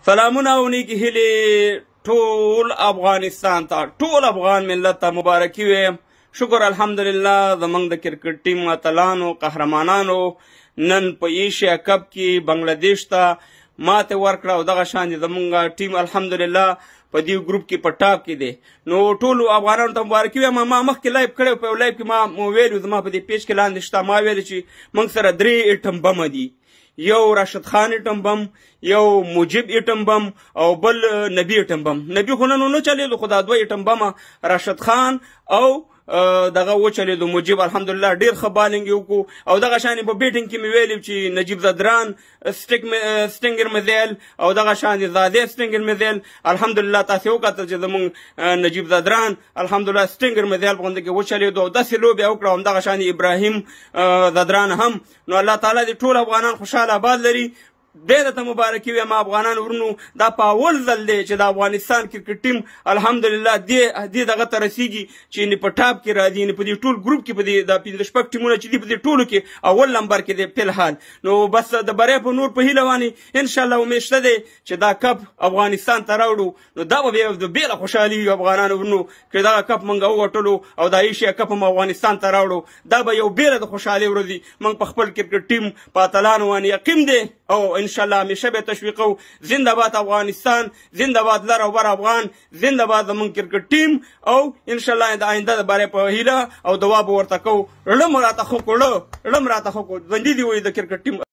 سلامونه او نیکی هیلې ټول افغانستان ته، ټول افغان ملت ته مبارکي ویم. شکر الحمدلله زموږ د کرکټ ټیم اتلانو قهرمانانو نن په ایشیا کپ کې بنګلادیش ته ماته ورکړه او دغه شان زموږ ټیم الحمدلله په دې ګروپ کې په ټاپ کې دی. نو ټولو افغانانو ته مبارکي وایم. ما مخکې لایف کړی په یو لایف کې ما ویلو زما په دې پیج کې لاندې شته، ما ویلو چې موږ سره 3 ایټم بمه دي، یو راشد خان ایټم بم، یو مجیب ایټم بم او بل نبی ایټم بم. نبی خو نن نه چلیدو، خو دا 2 ایټم بمه راشد خان او دغه وچلیدو مجیب الحمدلله ډیر ښه بالینګ یې وکړو. او دغه شان په بیټینګ کې مې ویلي چې نجیب زدران سټینګر میزایل او دغه شان زاده سټینګر میزایل الحمدلله تاسو وکړه چې زموږ نجیب زدران الحمدلله سټینګر میزایل په غونډه کې وچلیدو او داسې لوبې وکړه. همدغه شان ابراهیم زدران هم. نو الله تعالی دې ټول افغانان خوشحاله آباد لري. ډېره ته مبارکي وایم افغانان ورونو. دا په اول ځل دی چې د افغانستان کرکټ ټیم الحمدلله دې دغه ته رسیږي چې نه په ټاپ کې راځي، نه په دې ټول ګروپ کې په دې د 15 ټیمونه چې دي په دې ټولو کې اول نمبر کې دی فی الحال. نو بس د بریا په نور په هیله باندې انشاءالله امید شته دی چې دا کپ افغانستان ته راوړو. نو دا به بیا د بېله خوشحالي وي افغانانو ورونو چې دغه کپ موږ وګټلو او د ایشیا کپ هم افغانستان ته راوړو. دا به یو بېله د خوشحالۍ ورځ وي. موږ په خپل کرکټ ټیم په اتلانو باندې یقین دی او انشاءالله همیشه به تشویقو. زنده باد افغانستان، زنده باد لر او بر افغان، زنده باد زموږ کرکټ ټیم. او انشاءالله د آینده د بارے په هیله او دعا به ورته کوو. رړم راته خو کړه، رړم راته خو کړه، ژوندي دې وي د کرکټ ټیم.